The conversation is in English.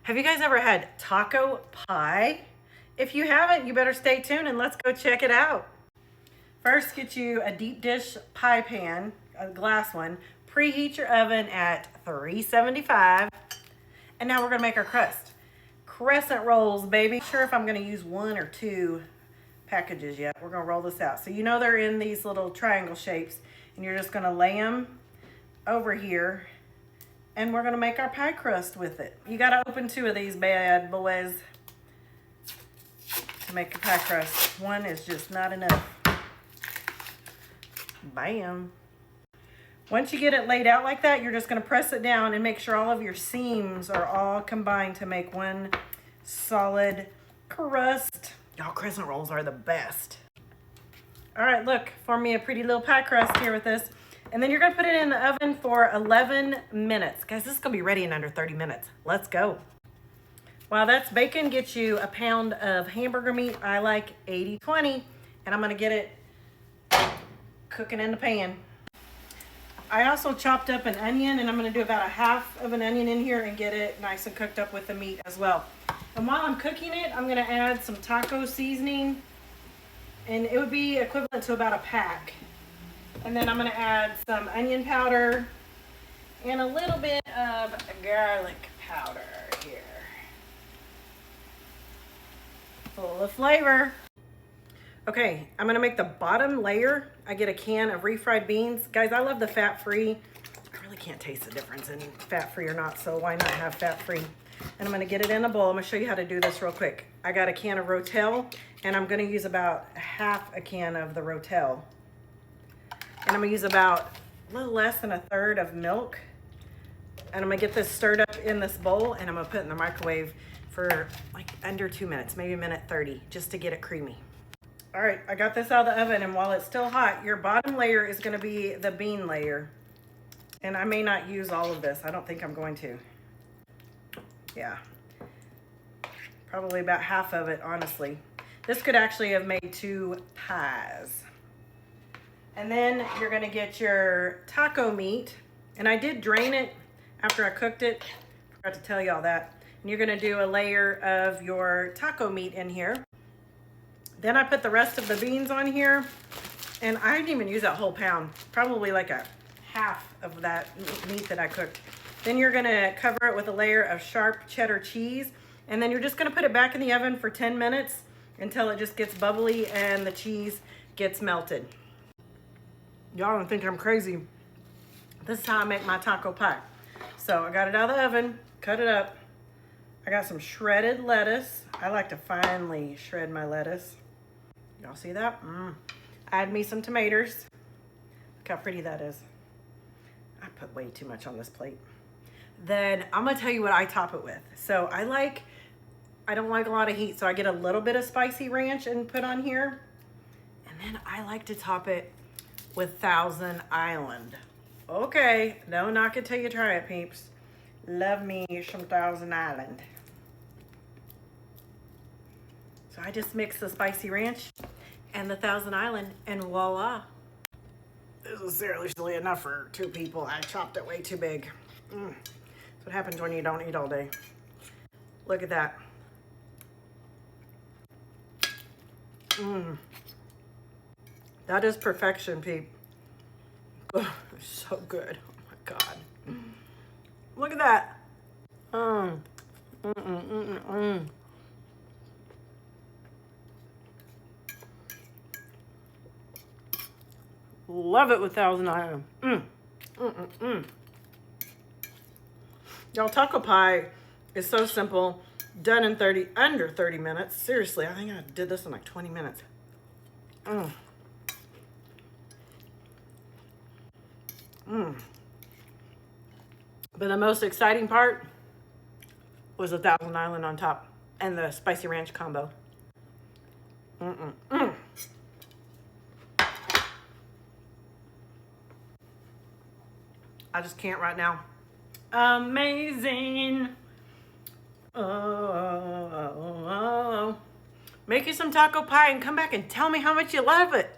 Have you guys ever had taco pie? If you haven't, you better stay tuned and let's go check it out. First, get you a deep dish pie pan, a glass one. Preheat your oven at 375. And now we're gonna make our crust. Crescent rolls, baby. Not sure if I'm gonna use one or two packages yet. We're gonna roll this out. So you know they're in these little triangle shapes, and you're just gonna lay them over here, and we're gonna make our pie crust with it. You gotta open two of these bad boys to make a pie crust. One is just not enough. Bam. Once you get it laid out like that, you're just gonna press it down and make sure all of your seams are all combined to make one solid crust. Y'all, crescent rolls are the best. All right, look, form me a pretty little pie crust here with this. And then you're gonna put it in the oven for 11 minutes. Guys, this is gonna be ready in under 30 minutes. Let's go. While that's baking, get you a pound of hamburger meat. I like 80-20, and I'm gonna get it cooking in the pan. I also chopped up an onion, and I'm gonna do about a half of an onion in here and get it nice and cooked up with the meat as well. And while I'm cooking it, I'm gonna add some taco seasoning, and it would be equivalent to about a pack. And then I'm gonna add some onion powder and a little bit of garlic powder here. Full of flavor. Okay, I'm gonna make the bottom layer. I get a can of refried beans. Guys, I love the fat-free. I really can't taste the difference in fat-free or not, so why not have fat-free? And I'm gonna get it in a bowl. I'm gonna show you how to do this real quick. I got a can of Rotel, and I'm gonna use about half a can of the Rotel. And I'm gonna use about a little less than a third of milk. And I'm gonna get this stirred up in this bowl, and I'm gonna put it in the microwave for like under 2 minutes, maybe a minute 30, just to get it creamy. All right, I got this out of the oven, and while it's still hot, your bottom layer is gonna be the bean layer. And I may not use all of this. I don't think I'm going to. Yeah, probably about half of it, honestly. This could actually have made 2 pies. And then you're gonna get your taco meat. And I did drain it after I cooked it. Forgot to tell you all that. And you're gonna do a layer of your taco meat in here. Then I put the rest of the beans on here. And I didn't even use that whole pound. Probably like a half of that meat that I cooked. Then you're gonna cover it with a layer of sharp cheddar cheese. And then you're just gonna put it back in the oven for 10 minutes until it just gets bubbly and the cheese gets melted. Y'all don't think I'm crazy. This is how I make my taco pie. So I got it out of the oven, cut it up. I got some shredded lettuce. I like to finely shred my lettuce. Y'all see that? Add me some tomatoes. Look how pretty that is. I put way too much on this plate. Then I'm gonna tell you what I top it with. So I don't like a lot of heat, so I get a little bit of spicy ranch and put on here. And then I like to top it with Thousand Island. Okay, don't knock it till you try it, peeps. Love me some Thousand Island. So I just mix the spicy ranch and the Thousand Island, and voila. This is seriously enough for 2 people. I chopped it way too big. That's what happens when you don't eat all day. Look at that. That is perfection, peep. Oh, it's so good. Oh my God. Look at that. Love it with Thousand Island. Y'all, taco pie is so simple. Done in under 30 minutes. Seriously, I think I did this in like 20 minutes. But the most exciting part was the Thousand Island on top and the spicy ranch combo. I just can't right now. Amazing. Oh. Make you some taco pie and come back and tell me how much you love it.